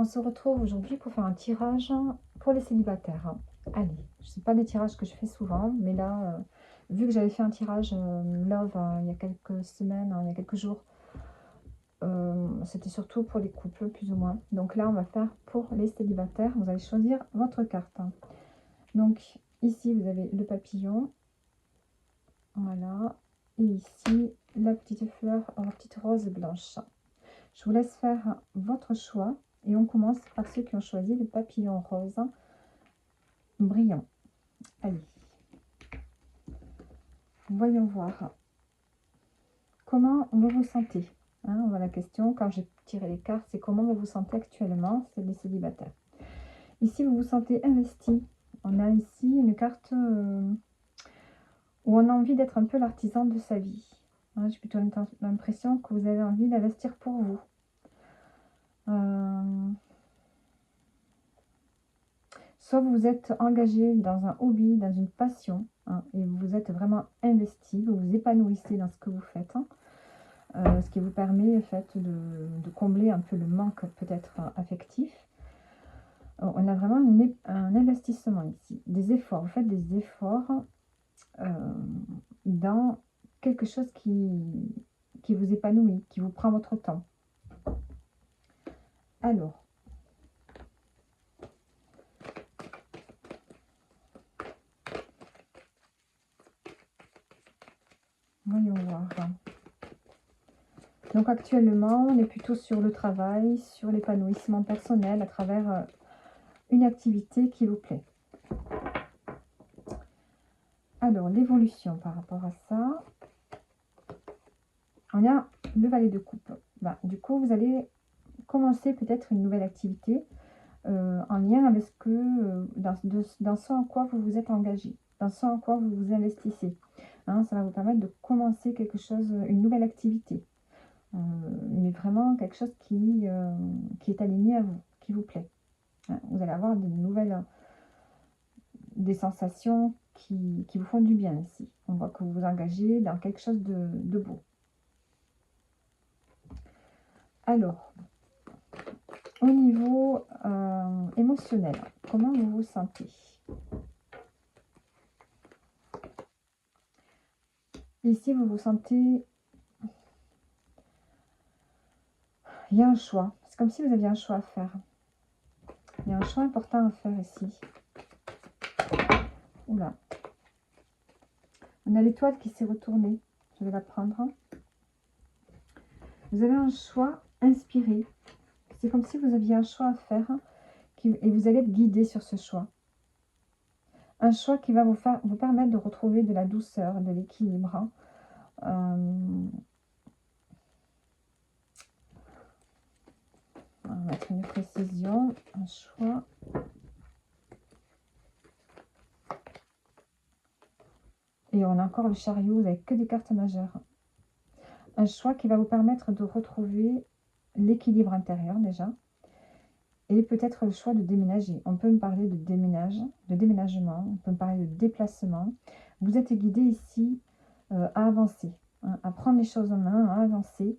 se retrouve aujourd'hui pour faire un tirage pour les célibataires, hein. Allez, ce n'est pas des tirages que je fais souvent, mais là, vu que j'avais fait un tirage love il y a quelques semaines, il y a quelques jours, c'était surtout pour les couples, plus ou moins. Donc là, on va faire pour les célibataires. Vous allez choisir votre carte, hein. Donc ici, vous avez le papillon, voilà, et ici, la petite fleur en petite rose blanche. Je vous laisse faire votre choix et on commence par ceux qui ont choisi le papillon rose brillant. Allez, voyons voir comment vous vous sentez. Hein, voilà la question, quand j'ai tiré les cartes, c'est comment vous vous sentez actuellement, c'est les célibataires. Ici, vous vous sentez investi. On a ici une carte où on a envie d'être un peu l'artisan de sa vie. Hein, j'ai plutôt l'impression que vous avez envie d'investir pour vous. Soit vous êtes engagé dans un hobby, dans une passion, hein, et vous êtes vraiment investi, vous vous épanouissez dans ce que vous faites, hein, ce qui vous permet en fait, de combler un peu le manque peut-être affectif. On a vraiment un investissement ici, des efforts, vous faites des efforts dans quelque chose qui vous épanouit, qui vous prend votre temps. Alors, voyons voir. Donc actuellement, on est plutôt sur le travail, sur l'épanouissement personnel à travers une activité qui vous plaît. Alors, l'évolution par rapport à ça, on a le valet de coupe. Du coup, vous allez commencer peut-être une nouvelle activité en lien avec ce que, dans ce en quoi vous vous êtes engagé, dans ce en quoi vous vous investissez. Hein, ça va vous permettre de commencer quelque chose, une nouvelle activité. Mais vraiment quelque chose qui est aligné à vous, qui vous plaît. Hein, vous allez avoir des sensations qui vous font du bien ici. On voit que vous vous engagez dans quelque chose de beau. Alors, au niveau émotionnel, comment vous vous sentez? Ici, vous vous sentez... Il y a un choix. C'est comme si vous aviez un choix à faire. Il y a un choix important à faire ici. Oula. On a l'étoile qui s'est retournée. Je vais la prendre. Vous avez un choix inspiré. C'est comme si vous aviez un choix à faire et vous allez être guidé sur ce choix. Un choix qui va vous permettre de retrouver de la douceur, de l'équilibre. On va mettre une précision, un choix. Et on a encore le chariot, vous n'avez que des cartes majeures. Un choix qui va vous permettre de retrouver l'équilibre intérieur déjà. Et peut-être le choix de déménager. On peut me parler de déménagement, on peut me parler de déplacement. Vous êtes guidé ici à avancer, hein, à prendre les choses en main, à avancer.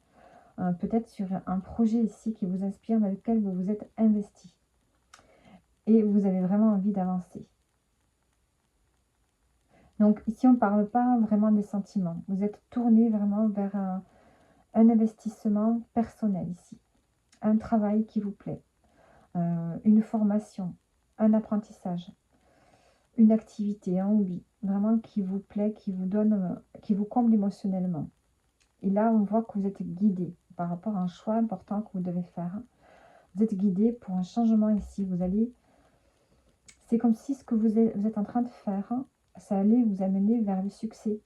Peut-être sur un projet ici qui vous inspire, dans lequel vous vous êtes investi. Et vous avez vraiment envie d'avancer. Donc ici, on ne parle pas vraiment des sentiments. Vous êtes tourné vraiment vers un investissement personnel ici. Un travail qui vous plaît. Une formation, un apprentissage, une activité, un hobby, vraiment qui vous plaît, qui vous donne, qui vous comble émotionnellement. Et là, on voit que vous êtes guidé par rapport à un choix important que vous devez faire. Vous êtes guidé pour un changement ici. Vous allez, c'est comme si ce que vous êtes en train de faire, ça allait vous amener vers le succès.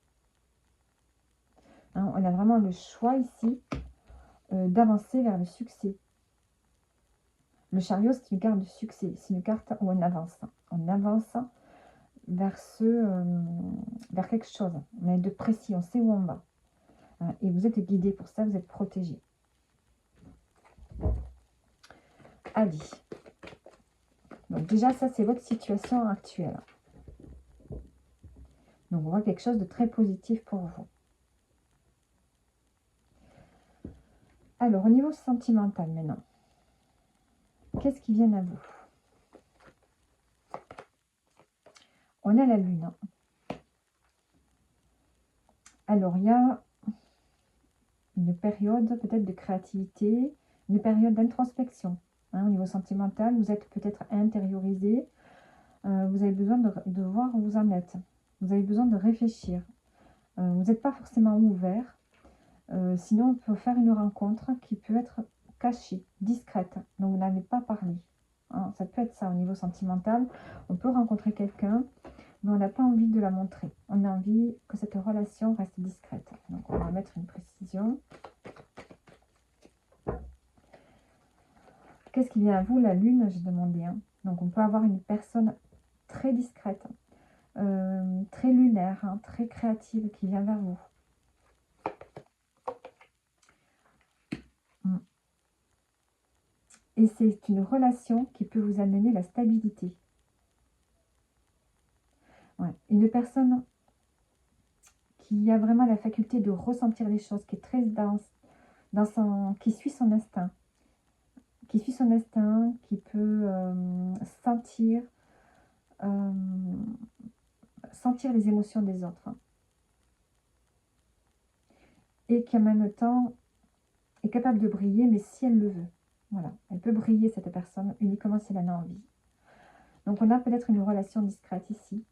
Hein, on a vraiment le choix ici d'avancer vers le succès. Le chariot, c'est une carte de succès. C'est une carte où on avance. On avance vers vers quelque chose. On est de précis, on sait où on va. Et vous êtes guidé pour ça, vous êtes protégé. Allez. Donc déjà, ça, c'est votre situation actuelle. Donc, on voit quelque chose de très positif pour vous. Alors, au niveau sentimental maintenant. Qu'est-ce qui vient à vous? On a la lune. Alors, il y a une période peut-être de créativité, une période d'introspection. Hein, au niveau sentimental, vous êtes peut-être intériorisé. Vous avez besoin de voir où vous en êtes. Vous avez besoin de réfléchir. Vous n'êtes pas forcément ouvert. Sinon, on peut faire une rencontre qui peut être cachée, discrète. Donc, vous n'avez pas parlé. Hein, ça peut être ça au niveau sentimental. On peut rencontrer quelqu'un, mais on n'a pas envie de la montrer. On a envie que cette relation reste discrète. Donc, on va mettre une précision. Qu'est-ce qui vient à vous? La lune, j'ai demandé. Hein. Donc, on peut avoir une personne très discrète, très lunaire, hein, très créative qui vient vers vous. Et c'est une relation qui peut vous amener la stabilité. Ouais. Une personne qui a vraiment la faculté de ressentir les choses, qui est très qui suit son instinct, qui peut euh, sentir les émotions des autres, hein. Et qui en même temps est capable de briller, mais si elle le veut. Voilà, elle peut briller cette personne uniquement si elle en a envie. Donc on a peut-être une relation discrète ici,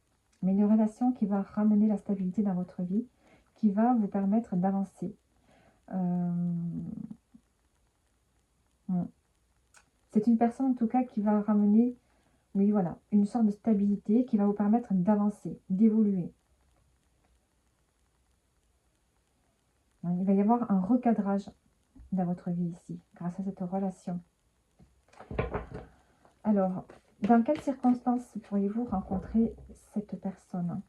mais une relation qui va ramener la stabilité dans votre vie, qui va vous permettre d'avancer. C'est une personne en tout cas qui va ramener, oui voilà, une sorte de stabilité qui va vous permettre d'avancer, d'évoluer. Il va y avoir un recadrage dans votre vie ici, grâce à cette relation. Alors, dans quelles circonstances pourriez-vous rencontrer cette personne?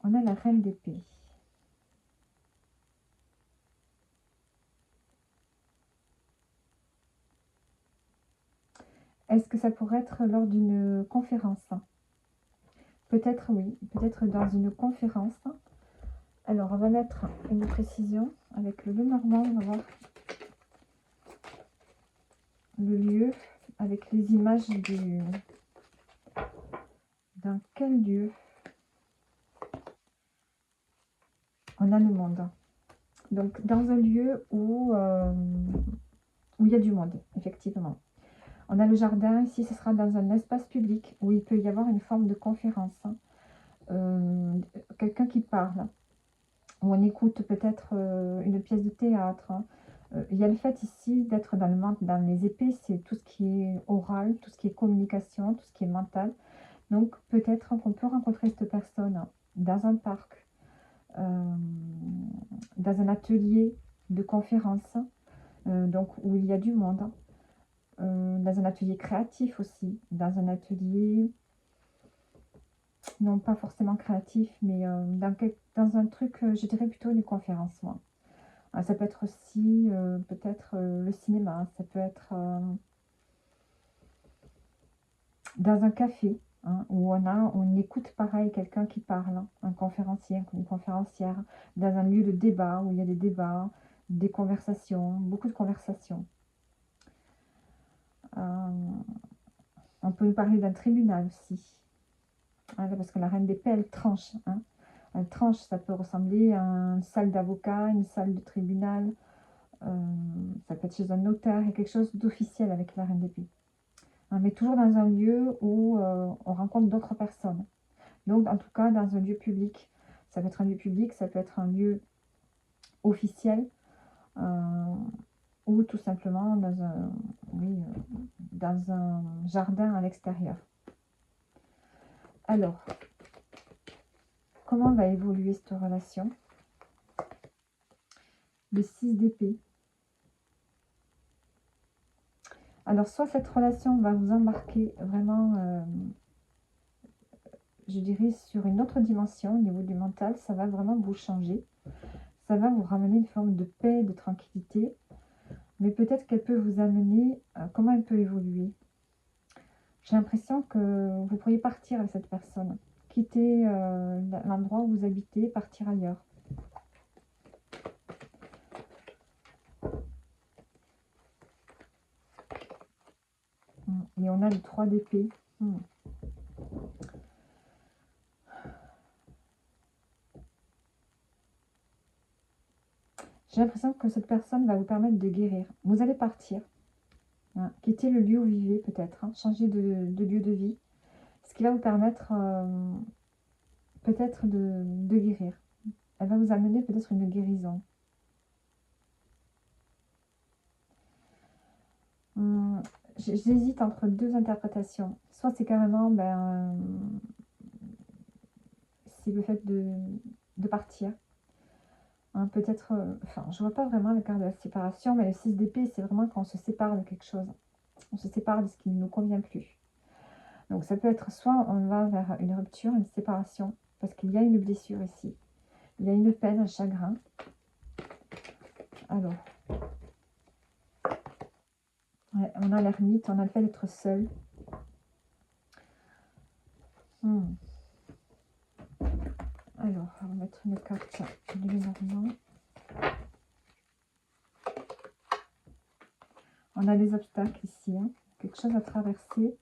On a la reine d'épée. Est-ce que ça pourrait être lors d'une conférence? Peut-être oui, peut-être dans une conférence. Alors, on va mettre une précision avec le Lenormand, on va voir le lieu avec les images dans quel lieu on a le monde. Donc, dans un lieu où il y a du monde, effectivement. On a le jardin, ici ce sera dans un espace public où il peut y avoir une forme de conférence. Quelqu'un qui parle, où on écoute peut-être une pièce de théâtre. Il y a le fait ici d'être dans les épées, c'est tout ce qui est oral, tout ce qui est communication, tout ce qui est mental. Donc peut-être qu'on peut rencontrer cette personne dans un parc, dans un atelier de conférence, donc où il y a du monde. Dans un atelier créatif aussi, dans un atelier, non pas forcément créatif, mais dans un truc, je dirais plutôt une conférence, moi. Ça peut être aussi peut-être le cinéma, ça peut être dans un café, hein, où on écoute pareil quelqu'un qui parle, hein, un conférencier, une conférencière, dans un lieu de débat, où il y a des débats, des conversations, beaucoup de conversations. On peut nous parler d'un tribunal aussi, hein, parce que la reine d'épée, elle tranche. Hein. Elle tranche, ça peut ressembler à une salle d'avocat, une salle de tribunal, ça peut être chez un notaire, il y a quelque chose d'officiel avec la reine d'épée. Hein, mais toujours dans un lieu où on rencontre d'autres personnes. Donc, en tout cas, dans un lieu public. Ça peut être un lieu public, ça peut être un lieu officiel, ou tout simplement dans un jardin à l'extérieur. Alors, comment va évoluer cette relation? Le 6 d'épée. Alors, soit cette relation va vous embarquer vraiment, je dirais, sur une autre dimension au niveau du mental, ça va vraiment vous changer. Ça va vous ramener une forme de paix, de tranquillité. Mais peut-être qu'elle peut vous amener, comment elle peut évoluer? J'ai l'impression que vous pourriez partir avec cette personne, quitter l'endroit où vous habitez, partir ailleurs. Et on a le 3 d'épée. J'ai l'impression que cette personne va vous permettre de guérir. Vous allez partir, hein, quitter le lieu où vous vivez peut-être, hein, changer de lieu de vie. Ce qui va vous permettre peut-être de guérir. Elle va vous amener peut-être une guérison. J'hésite entre deux interprétations. Soit c'est carrément c'est le fait de partir. Hein, peut-être, enfin, je vois pas vraiment le carte de la séparation, mais le 6 d'épée, c'est vraiment quand on se sépare de quelque chose. On se sépare de ce qui ne nous convient plus. Donc ça peut être soit on va vers une rupture, une séparation, parce qu'il y a une blessure ici. Il y a une peine, un chagrin. Alors, ouais, on a l'ermite, on a le fait d'être seul. Alors, on va mettre une carte de Lénormand. On a des obstacles ici, hein, quelque chose à traverser.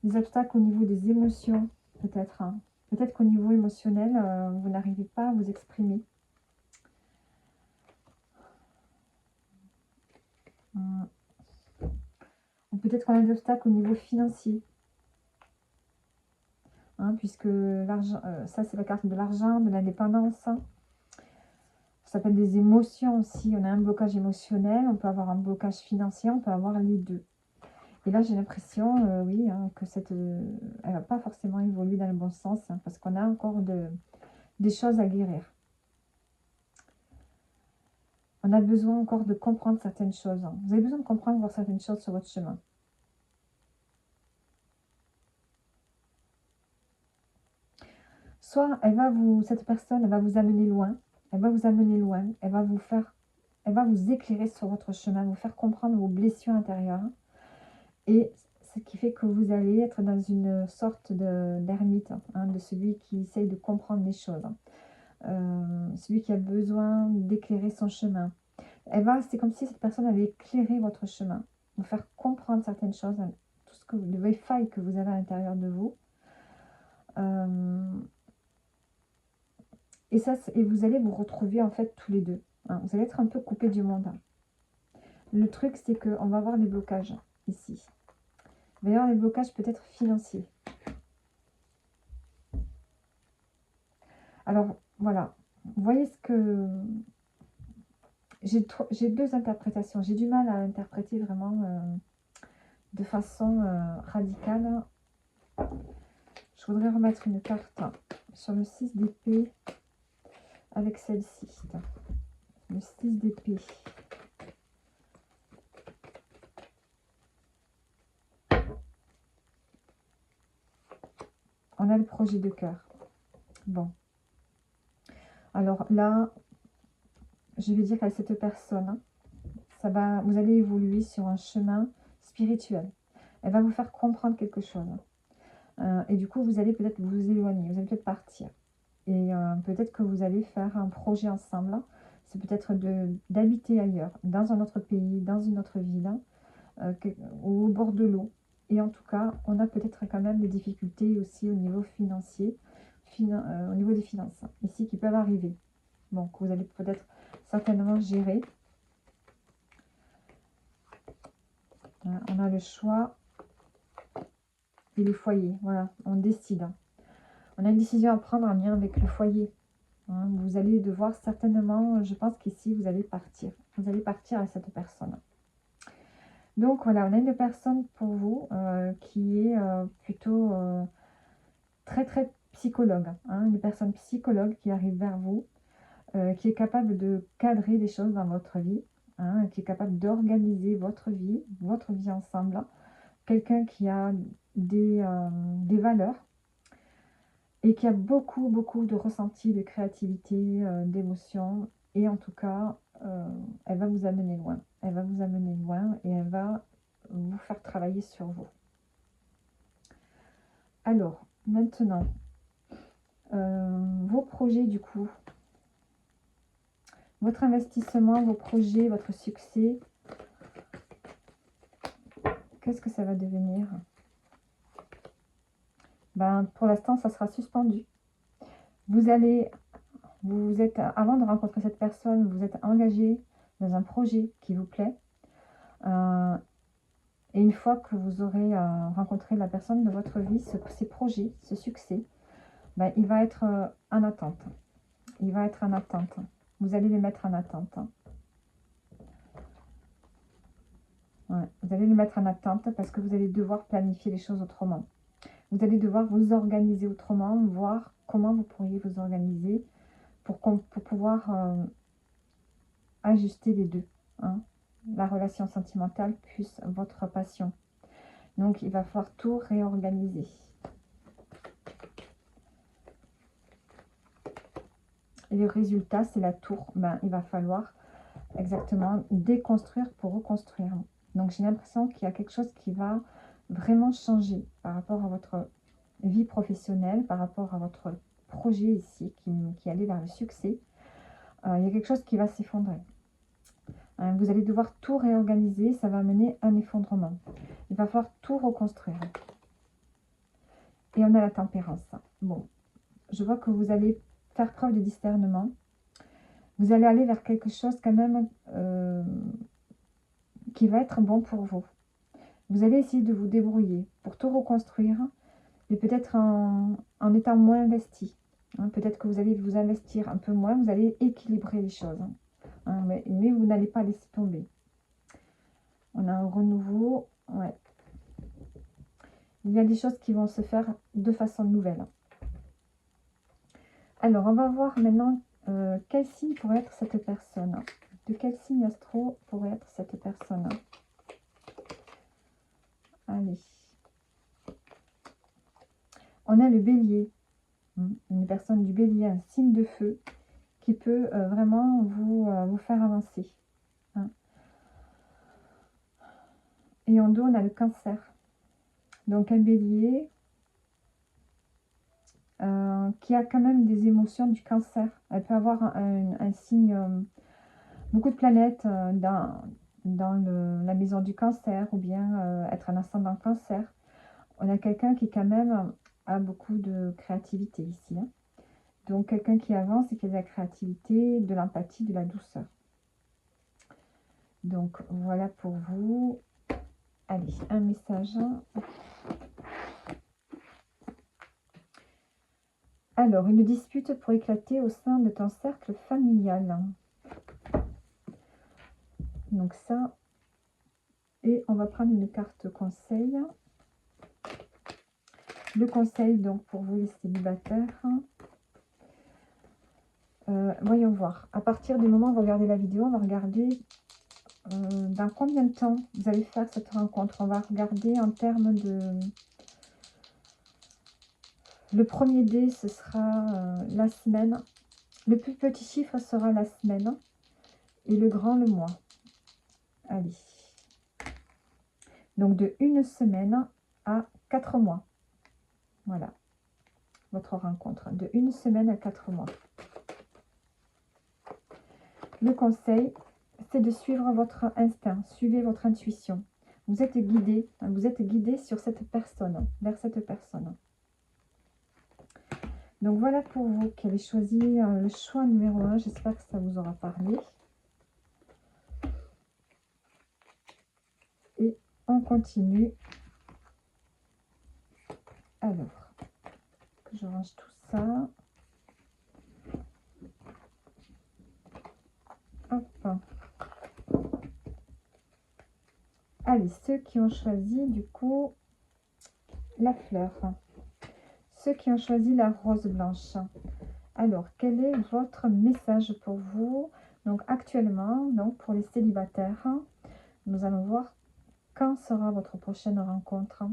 Des obstacles au niveau des émotions, peut-être. Hein. Peut-être qu'au niveau émotionnel, vous n'arrivez pas à vous exprimer. Ou peut-être qu'on a des obstacles au niveau financier. Hein, puisque l'argent, ça c'est la carte de l'argent, de l'indépendance. Ça peut être des émotions aussi. On a un blocage émotionnel, on peut avoir un blocage financier, on peut avoir les deux. Et là, j'ai l'impression, oui, hein, que elle va pas forcément évoluer dans le bon sens, hein, parce qu'on a encore des choses à guérir. On a besoin encore de comprendre certaines choses. Hein. Vous avez besoin de comprendre encore certaines choses sur votre chemin. Soit cette personne, elle va vous amener loin, elle va vous amener loin, elle va vous éclairer sur votre chemin, vous faire comprendre vos blessures intérieures. Et ce qui fait que vous allez être dans une sorte d'ermite, hein, de celui qui essaye de comprendre les choses. Celui qui a besoin d'éclairer son chemin. C'est comme si cette personne avait éclairé votre chemin, vous faire comprendre certaines choses, hein, les failles que vous avez à l'intérieur de vous. Et vous allez vous retrouver en fait tous les deux. Hein. Vous allez être un peu coupés du monde. Hein. Le truc, c'est qu'on va avoir des blocages ici. Il va y avoir des blocages peut-être financiers. Alors, voilà. Vous voyez ce que... J'ai deux interprétations. J'ai du mal à interpréter vraiment de façon radicale. Je voudrais remettre une carte sur le 6 d'épée avec celle-ci. Le 6 d'épée. On a le projet de cœur. Bon. Alors là, je vais dire à cette personne, vous allez évoluer sur un chemin spirituel. Elle va vous faire comprendre quelque chose. Et du coup, vous allez peut-être vous éloigner, vous allez peut-être partir. Et peut-être que vous allez faire un projet ensemble. C'est peut-être d'habiter ailleurs, dans un autre pays, dans une autre ville, ou au bord de l'eau. Et en tout cas, on a peut-être quand même des difficultés aussi au niveau financier, au niveau des finances, ici, qui peuvent arriver. Donc, vous allez peut-être certainement gérer. On a le choix et le foyer. Voilà, on décide. On a une décision à prendre en lien avec le foyer. Hein, vous allez devoir certainement, je pense qu'ici, vous allez partir. Vous allez partir à cette personne. Donc voilà, on a une personne pour vous qui est plutôt très très psychologue. Hein, une personne psychologue qui arrive vers vous, qui est capable de cadrer les choses dans votre vie, hein, qui est capable d'organiser votre vie ensemble. Quelqu'un qui a des valeurs et qui a beaucoup beaucoup de ressentis, de créativité, d'émotions. Et en tout cas, elle va vous amener loin. Elle va vous amener loin et elle va vous faire travailler sur vous. Alors, maintenant, vos projets du coup, votre investissement, vos projets, votre succès, Qu'est-ce que ça va devenir? Ben, pour l'instant, ça sera suspendu. Vous êtes, avant de rencontrer cette personne, vous êtes engagé dans un projet qui vous plaît. Et une fois que vous aurez rencontré la personne de votre vie, ces projets, ce succès, ben, il va être en attente. Il va être en attente. Vous allez les mettre en attente. Ouais, vous allez les mettre en attente parce que vous allez devoir planifier les choses autrement. Vous allez devoir vous organiser autrement, voir comment vous pourriez vous organiser pour pouvoir ajuster les deux. Hein, la relation sentimentale plus votre passion. Donc, il va falloir tout réorganiser. Et le résultat, c'est la tour. Ben, il va falloir exactement déconstruire pour reconstruire. Donc, j'ai l'impression qu'il y a quelque chose qui va vraiment changer par rapport à votre vie professionnelle, par rapport à votre projet ici, qui allait vers le succès. Il y a quelque chose qui va s'effondrer. Vous allez devoir tout réorganiser, ça va amener un effondrement. Il va falloir tout reconstruire. Et on a la tempérance. Bon, je vois que vous allez faire preuve de discernement. Vous allez aller vers quelque chose quand même qui va être bon pour vous. Vous allez essayer de vous débrouiller pour tout reconstruire, mais peut-être en étant moins investi. Hein, peut-être que vous allez vous investir un peu moins, vous allez équilibrer les choses. Hein, mais vous n'allez pas laisser tomber. On a un renouveau. Ouais. Il y a des choses qui vont se faire de façon nouvelle. Alors, on va voir maintenant quel signe pourrait être cette personne. De quel signe astro pourrait être cette personne? Allez. On a le bélier. Une personne du bélier, un signe de feu qui peut vraiment vous faire avancer. Hein. Et en dos, on a le cancer. Donc un bélier qui a quand même des émotions du cancer. Elle peut avoir un signe, beaucoup de planètes dans la maison du cancer, ou bien être un ascendant cancer. On a quelqu'un qui quand même a beaucoup de créativité ici. Hein. Donc quelqu'un qui avance et qui a de la créativité, de l'empathie, de la douceur. Donc voilà pour vous. Allez, un message. Alors, une dispute pour éclater au sein de ton cercle familial. Donc ça, et on va prendre une carte conseil. Le conseil donc pour vous les célibataires. Voyons voir. À partir du moment où vous regardez la vidéo, on va regarder dans combien de temps vous allez faire cette rencontre. On va regarder en termes de... Le premier dé, ce sera la semaine. Le plus petit chiffre sera la semaine. Et le grand, le mois. Allez. Donc, de 1 semaine à 4 mois. Voilà. Votre rencontre. De 1 semaine à 4 mois. Le conseil, c'est de suivre votre instinct. Suivez votre intuition. Vous êtes guidé sur cette personne, vers cette personne. Donc voilà pour vous qui avez choisi le choix numéro 1. J'espère que ça vous aura parlé. Et on continue. Alors, que je range tout ça. Hop. Allez, ceux qui ont choisi du coup la fleur. Ceux qui ont choisi la rose blanche. Alors, quel est votre message pour vous? Donc, actuellement, donc pour les célibataires, nous allons voir quand sera votre prochaine rencontre.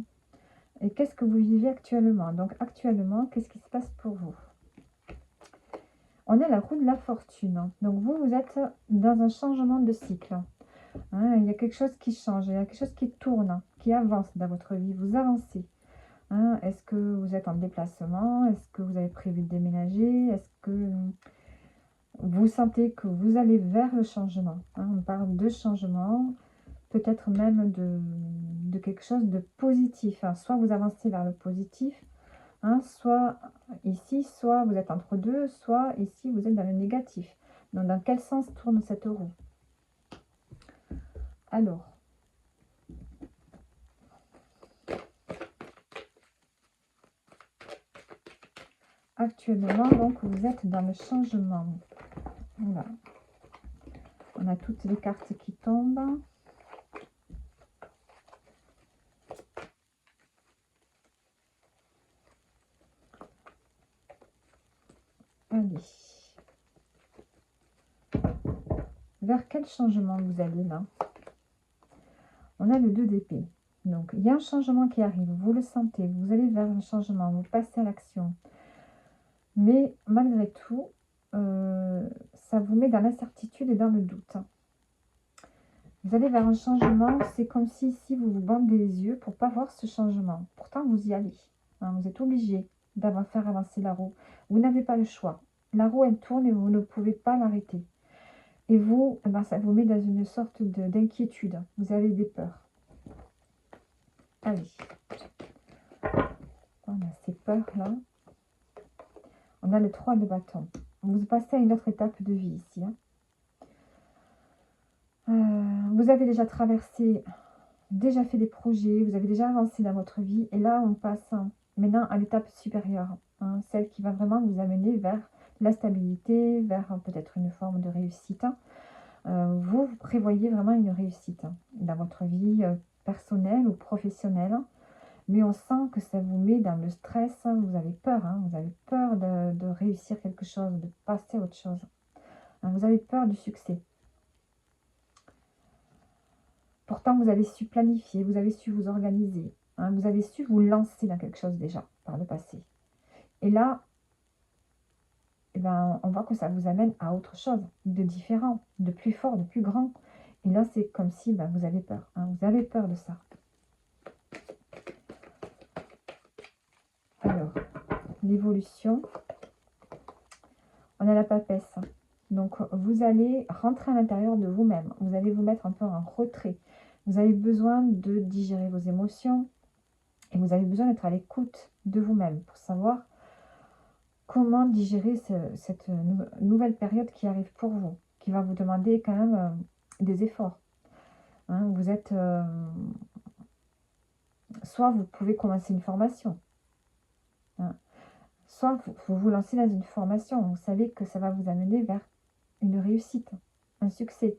Et qu'est-ce que vous vivez actuellement? Donc, actuellement, qu'est-ce qui se passe pour vous? On a la roue de la fortune. Donc, vous êtes dans un changement de cycle. Hein, il y a quelque chose qui change, il y a quelque chose qui tourne, qui avance dans votre vie. Vous avancez. Hein, est-ce que vous êtes en déplacement? Est-ce que vous avez prévu de déménager? Est-ce que vous sentez que vous allez vers le changement? Hein, on parle de changement. peut-être même de quelque chose de positif, hein. Soit vous avancez vers le positif, hein, soit ici, soit vous êtes entre deux, soit ici vous êtes dans le négatif. Donc dans quel sens tourne cette roue? Alors, actuellement, donc vous êtes dans le changement. Voilà. On a toutes les cartes qui tombent. Allez. Vers quel changement vous allez là? On a le 2 d'épée. Donc, il y a un changement qui arrive. Vous le sentez. Vous allez vers un changement. Vous passez à l'action. Mais malgré tout, ça vous met dans l'incertitude et dans le doute. Vous allez vers un changement. C'est comme si ici, vous vous bandez les yeux pour ne pas voir ce changement. Pourtant, vous y allez. Hein, vous êtes obligé d'avoir faire avancer la roue. Vous n'avez pas le choix. La roue, elle tourne et vous ne pouvez pas l'arrêter. Et vous, eh ben, ça vous met dans une sorte d'inquiétude. Vous avez des peurs. Allez. On a ces peurs-là. On a le 3 de bâton. Vous passez à une autre étape de vie ici. Hein. Vous avez déjà traversé, déjà fait des projets, vous avez déjà avancé dans votre vie. Et là, on passe maintenant à l'étape supérieure. Hein, celle qui va vraiment vous amener vers la stabilité, vers peut-être une forme de réussite. Vous prévoyez vraiment une réussite dans votre vie personnelle ou professionnelle. Mais on sent que ça vous met dans le stress, vous avez peur, hein, vous avez peur de réussir quelque chose, de passer à autre chose. Hein, vous avez peur du succès. Pourtant, vous avez su planifier, vous avez su vous organiser, hein, vous avez su vous lancer dans quelque chose déjà par le passé. Et là, eh ben, on voit que ça vous amène à autre chose, de différent, de plus fort, de plus grand. Et là, c'est comme si ben, vous avez peur, hein, vous avez peur de ça. Alors, l'évolution, on a la papesse. Donc, vous allez rentrer à l'intérieur de vous-même. Vous allez vous mettre un peu en retrait. Vous avez besoin de digérer vos émotions et vous avez besoin d'être à l'écoute de vous-même pour savoir comment digérer cette nouvelle période qui arrive pour vous, qui va vous demander quand même des efforts. Hein, vous êtes... soit vous pouvez commencer une formation, hein, soit vous vous lancez dans une formation. Vous savez que ça va vous amener vers une réussite, un succès,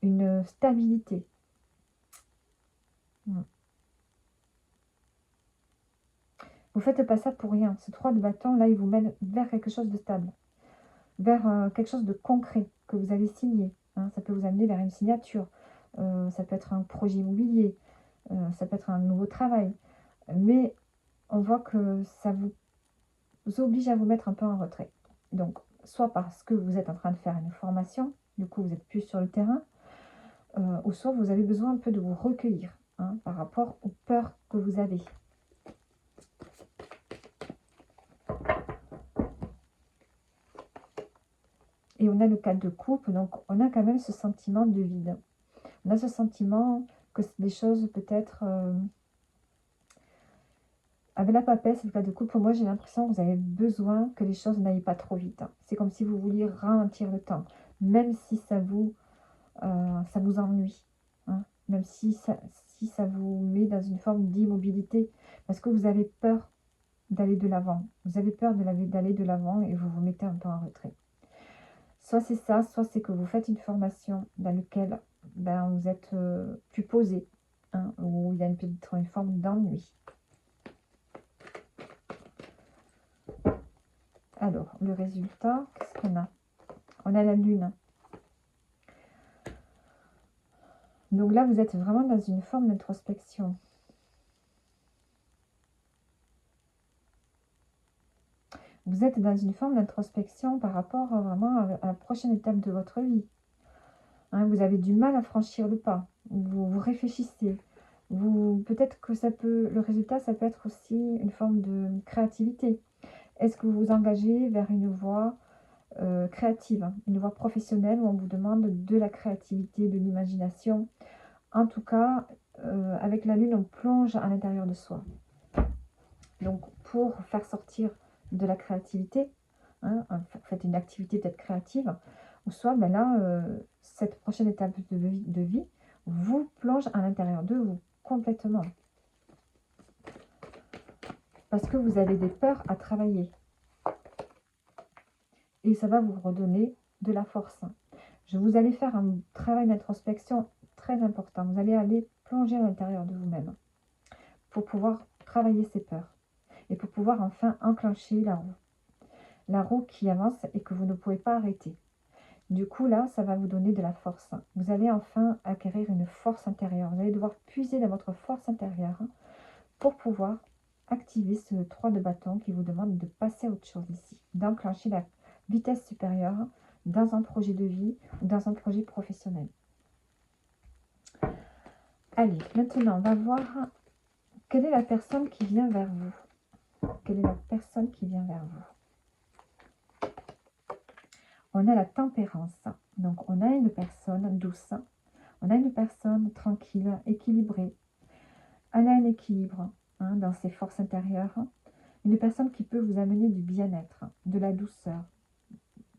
une stabilité. Vous ne faites pas ça pour rien. Ce 3 de bâton, là, il vous mène vers quelque chose de stable, vers quelque chose de concret que vous avez signé. Hein. Ça peut vous amener vers une signature, ça peut être un projet immobilier, ça peut être un nouveau travail. Mais on voit que ça vous oblige à vous mettre un peu en retrait. Donc, soit parce que vous êtes en train de faire une formation, du coup, vous êtes plus sur le terrain, ou soit vous avez besoin un peu de vous recueillir hein, par rapport aux peurs que vous avez. Et on a le 4 de coupe, donc on a quand même ce sentiment de vide. On a ce sentiment que les choses peut-être... avec la papesse, le 4 de coupe, moi j'ai l'impression que vous avez besoin que les choses n'aillent pas trop vite. C'est comme si vous vouliez ralentir le temps, même si ça vous ennuie. Hein, même si ça vous met dans une forme d'immobilité, parce que vous avez peur d'aller de l'avant. Vous avez peur d'aller de l'avant et vous vous mettez un peu en retrait. Soit c'est ça, soit c'est que vous faites une formation dans laquelle ben, vous êtes plus posé, hein, où il y a peut-être une forme d'ennui. Alors, le résultat, qu'est-ce qu'on a? On a la lune. Donc là, vous êtes vraiment dans une forme d'introspection. Vous êtes dans une forme d'introspection par rapport vraiment à la prochaine étape de votre vie. Hein, vous avez du mal à franchir le pas. Vous réfléchissez. Peut-être que le résultat, ça peut être aussi une forme de créativité. Est-ce que vous vous engagez vers une voie créative, une voie professionnelle où on vous demande de la créativité, de l'imagination, En tout cas, avec la lune, on plonge à l'intérieur de soi. Donc, pour faire sortir de la créativité, hein, faites une activité peut-être créative, ou soit ben là, cette prochaine étape de vie vous plonge à l'intérieur de vous complètement. Parce que vous avez des peurs à travailler. Et ça va vous redonner de la force. Vous allez faire un travail d'introspection très important. Vous allez aller plonger à l'intérieur de vous-même pour pouvoir travailler ces peurs et pour pouvoir enfin enclencher la roue. La roue qui avance et que vous ne pouvez pas arrêter. Du coup, là, ça va vous donner de la force. Vous allez enfin acquérir une force intérieure. Vous allez devoir puiser dans votre force intérieure pour pouvoir activer ce 3 de bâton qui vous demande de passer à autre chose ici, d'enclencher la vitesse supérieure dans un projet de vie ou dans un projet professionnel. Allez, maintenant, on va voir quelle est la personne qui vient vers vous. Quelle est la personne qui vient vers vous? On a la tempérance. Donc, on a une personne douce. On a une personne tranquille, équilibrée. Elle a un équilibre dans ses forces intérieures. Une personne qui peut vous amener du bien-être, de la douceur,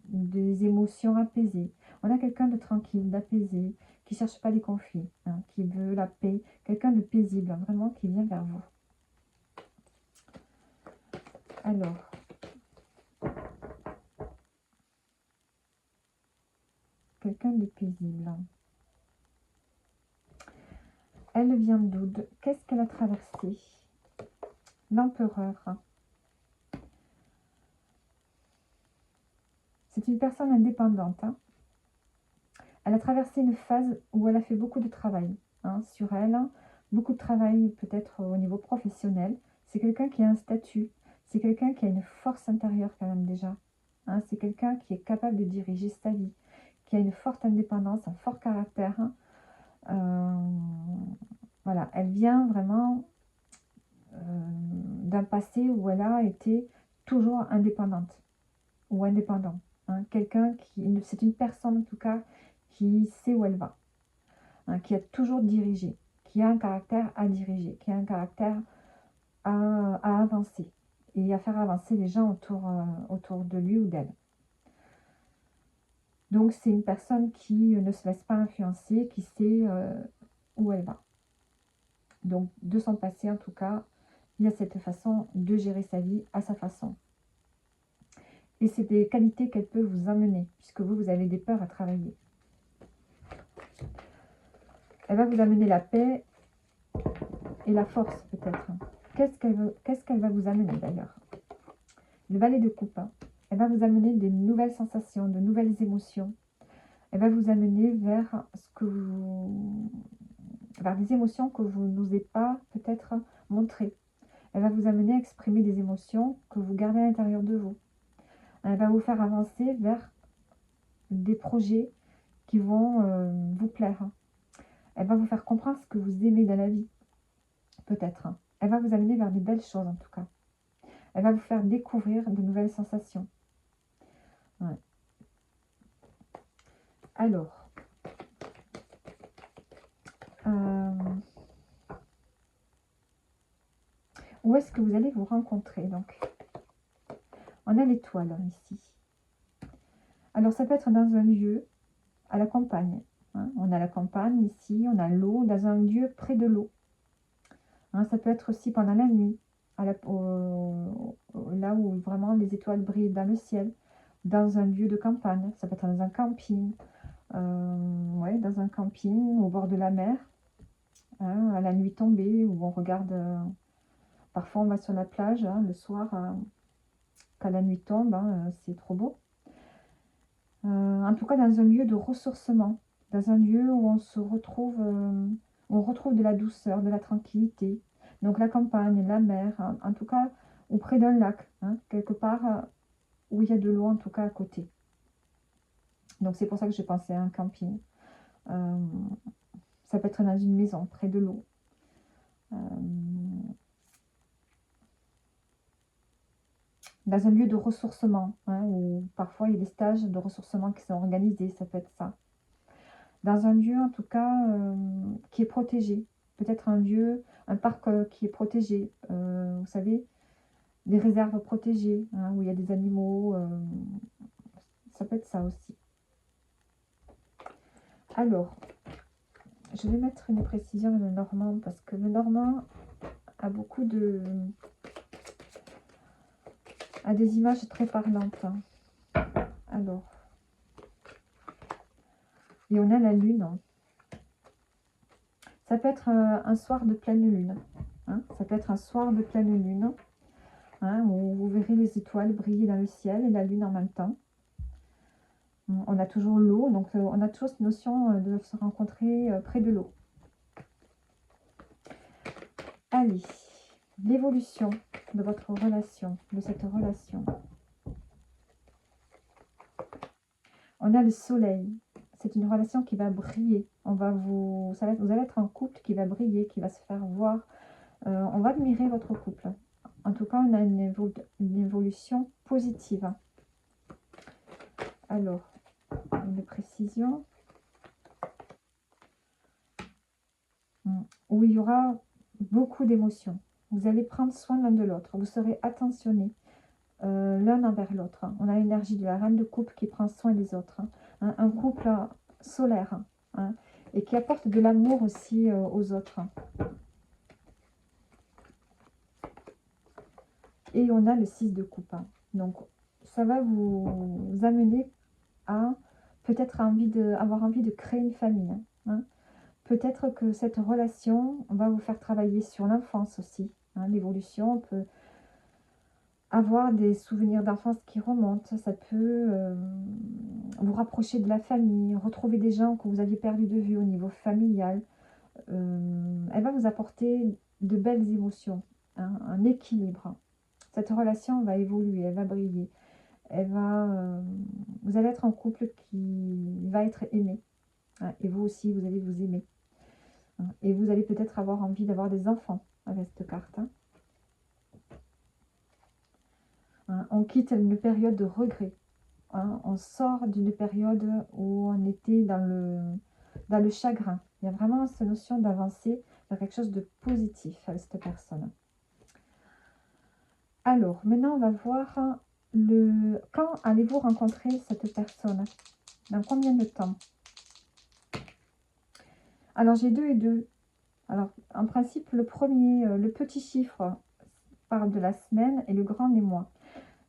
des émotions apaisées. On a quelqu'un de tranquille, d'apaisé, qui ne cherche pas les conflits, qui veut la paix. Quelqu'un de paisible, vraiment, qui vient vers vous. Alors, quelqu'un de paisible. Elle vient d'Oud. Qu'est-ce qu'elle a traversé? L'empereur. C'est une personne indépendante. Elle a traversé une phase où elle a fait beaucoup de travail sur elle. Beaucoup de travail peut-être au niveau professionnel. C'est quelqu'un qui a un statut. C'est quelqu'un qui a une force intérieure quand même déjà. C'est quelqu'un qui est capable de diriger sa vie. Qui a une forte indépendance, un fort caractère. Voilà, elle vient vraiment d'un passé où elle a été toujours indépendante ou indépendant. Quelqu'un qui, c'est une personne en tout cas qui sait où elle va, qui a toujours dirigé, qui a un caractère à diriger, qui a un caractère à avancer et à faire avancer les gens autour de lui ou d'elle. Donc c'est une personne qui ne se laisse pas influencer, qui sait où elle va. Donc de son passé en tout cas, il y a cette façon de gérer sa vie à sa façon. Et c'est des qualités qu'elle peut vous amener, puisque vous avez des peurs à travailler. Elle va vous amener la paix et la force peut-être. Qu'est-ce qu'elle va vous amener d'ailleurs? Le valet de coupe. Elle va vous amener des nouvelles sensations, de nouvelles émotions. Elle va vous amener vers vers des émotions que vous n'osez pas peut-être montrer. Elle va vous amener à exprimer des émotions que vous gardez à l'intérieur de vous. Elle va vous faire avancer vers des projets qui vont vous plaire. Elle va vous faire comprendre ce que vous aimez dans la vie, peut-être. Elle va vous amener vers de belles choses, en tout cas. Elle va vous faire découvrir de nouvelles sensations. Ouais. Alors, où est-ce que vous allez vous rencontrer? Donc, on a l'étoile ici. Alors, ça peut être dans un lieu, à la campagne. On a la campagne ici, on a l'eau, dans un lieu près de l'eau. Ça peut être aussi pendant la nuit, là où vraiment les étoiles brillent dans le ciel, dans un lieu de campagne. Ça peut être dans un camping, dans un camping au bord de la mer, à la nuit tombée, où on regarde. Parfois, on va sur la plage le soir, quand la nuit tombe, c'est trop beau. En tout cas, dans un lieu de ressourcement, dans un lieu où on retrouve de la douceur, de la tranquillité. Donc la campagne, la mer, en tout cas, ou près d'un lac, quelque part où il y a de l'eau, en tout cas à côté. Donc c'est pour ça que j'ai pensé à un camping. Ça peut être dans une maison, près de l'eau. Dans un lieu de ressourcement, où parfois il y a des stages de ressourcement qui sont organisés, ça peut être ça. dans un lieu en tout cas qui est protégé. Peut-être un lieu, un parc qui est protégé. Vous savez, des réserves protégées, hein, où il y a des animaux. Ça peut être ça aussi. Alors, je vais mettre une précision dans le normand parce que le normand a beaucoup a des images très parlantes. Alors, et on a la lune. Ça peut être un soir de pleine lune. Hein, ça peut être un soir de pleine lune, hein, où vous verrez les étoiles briller dans le ciel et la lune en même temps. On a toujours l'eau, donc on a toujours cette notion de se rencontrer près de l'eau. Allez, l'évolution de votre relation, de cette relation. On a le soleil. C'est une relation qui va briller. Vous allez être un couple qui va briller, qui va se faire voir. On va admirer votre couple. En tout cas, on a une évolution positive. Alors, une précision. Où il y aura beaucoup d'émotions. Vous allez prendre soin l'un de l'autre. Vous serez attentionnés l'un envers l'autre. On a l'énergie de la reine de coupe qui prend soin des autres. Hein. Un couple solaire, hein, et qui apporte de l'amour aussi aux autres. Et on a le 6 de coupe. Donc, ça va vous amener à peut-être avoir envie de créer une famille. Hein. Peut-être que cette relation va vous faire travailler sur l'enfance aussi. Hein. L'évolution peut avoir des souvenirs d'enfance qui remontent. Ça peut vous rapprocher de la famille, retrouver des gens que vous aviez perdus de vue au niveau familial. Elle va vous apporter de belles émotions, hein, un équilibre. Cette relation va évoluer, elle va briller. Vous allez être un couple qui va être aimé. Hein, et vous aussi, vous allez vous aimer. Hein, et vous allez peut-être avoir envie d'avoir des enfants avec cette carte. Hein. Hein, on quitte une période de regret. Hein, on sort d'une période où on était dans le chagrin. Il y a vraiment cette notion d'avancer vers quelque chose de positif avec cette personne. Alors, maintenant, on va voir quand allez-vous rencontrer cette personne? Dans combien de temps? Alors, j'ai 2 et 2. Alors, en principe, le premier, le petit chiffre parle de la semaine et le grand des mois.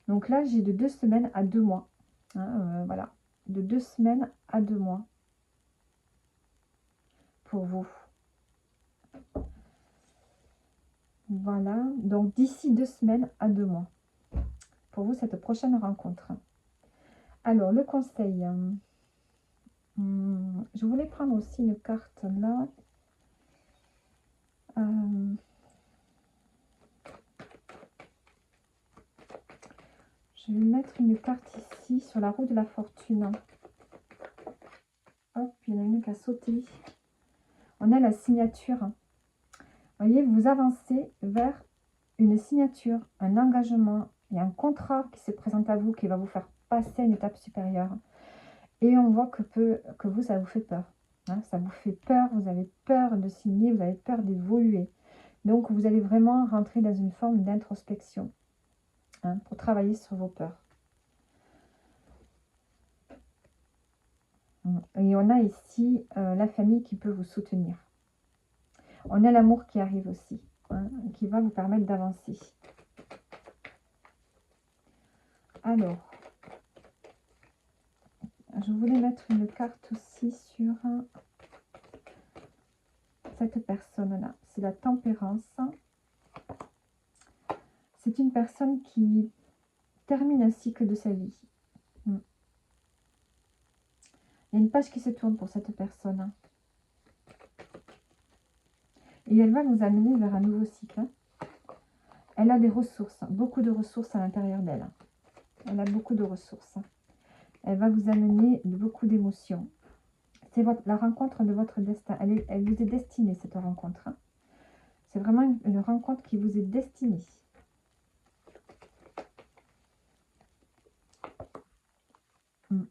Donc là, j'ai de 2 semaines à 2 mois. Hein, voilà, de 2 semaines à 2 mois pour vous. Voilà, donc d'ici 2 semaines à 2 mois pour vous, cette prochaine rencontre. Alors, le conseil. Je voulais prendre aussi une carte là. Je vais mettre une carte ici sur la roue de la fortune. Hop, il y en a une qui a sauté. On a la signature. Vous voyez, vous avancez vers une signature, un engagement et un contrat qui se présente à vous, qui va vous faire passer à une étape supérieure. Et on voit que vous, ça vous fait peur. Hein, ça vous fait peur, vous avez peur de signer, vous avez peur d'évoluer. Donc, vous allez vraiment rentrer dans une forme d'introspection, hein, pour travailler sur vos peurs. Et on a ici la famille qui peut vous soutenir. On a l'amour qui arrive aussi, hein, qui va vous permettre d'avancer. Alors, je voulais mettre une carte aussi sur cette personne-là. C'est la tempérance. C'est une personne qui termine un cycle de sa vie. Il y a une page qui se tourne pour cette personne. Et elle va nous amener vers un nouveau cycle. Elle a des ressources, beaucoup de ressources à l'intérieur d'elle. Elle a beaucoup de ressources. Elle va vous amener beaucoup d'émotions. C'est la rencontre de votre destin. Elle vous est destinée, cette rencontre. C'est vraiment une rencontre qui vous est destinée.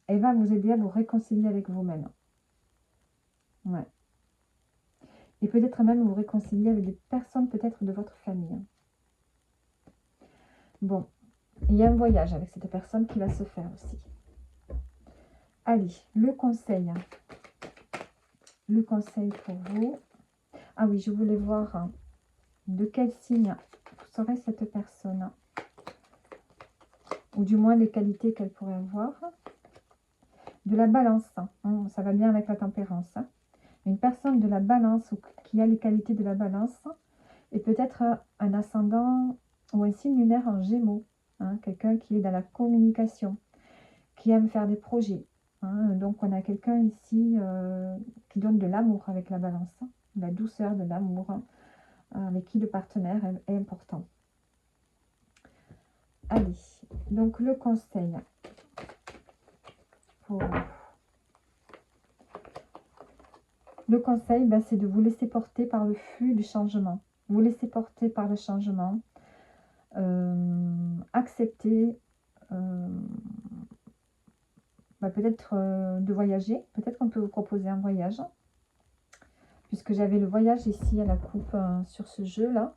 Elle va vous aider à vous réconcilier avec vous-même. Ouais. Et peut-être même vous réconcilier avec des personnes peut-être de votre famille. Bon, il y a un voyage avec cette personne qui va se faire aussi. Allez, le conseil. Le conseil pour vous. Ah oui, je voulais voir de quel signe serait cette personne. Ou du moins les qualités qu'elle pourrait avoir. De la balance. Ça va bien avec la tempérance. Une personne de la balance ou qui a les qualités de la balance et peut-être un ascendant ou un signe lunaire en gémeaux. Quelqu'un qui est dans la communication, qui aime faire des projets. Donc on a quelqu'un ici qui donne de l'amour avec la balance, la douceur de l'amour, avec qui le partenaire est important. Allez, donc le conseil pour vous. Le conseil, c'est de vous laisser porter par le flux du changement. Vous laisser porter par le changement. Accepter peut-être de voyager. Peut-être qu'on peut vous proposer un voyage. Puisque j'avais le voyage ici à la coupe sur ce jeu-là.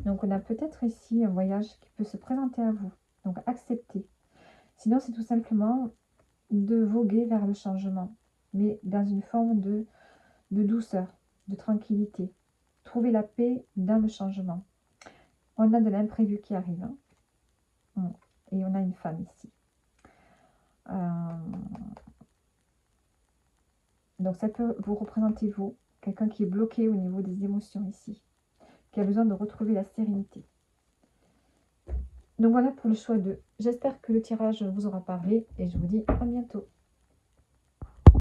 Donc on a peut-être ici un voyage qui peut se présenter à vous. Donc accepter. Sinon c'est tout simplement de voguer vers le changement. Mais dans une forme de douceur, de tranquillité. Trouver la paix dans le changement. On a de l'imprévu qui arrive. Et on a une femme ici. Donc ça peut vous représenter vous, quelqu'un qui est bloqué au niveau des émotions ici, qui a besoin de retrouver la sérénité. Donc voilà pour le choix 2. J'espère que le tirage vous aura parlé et je vous dis à bientôt.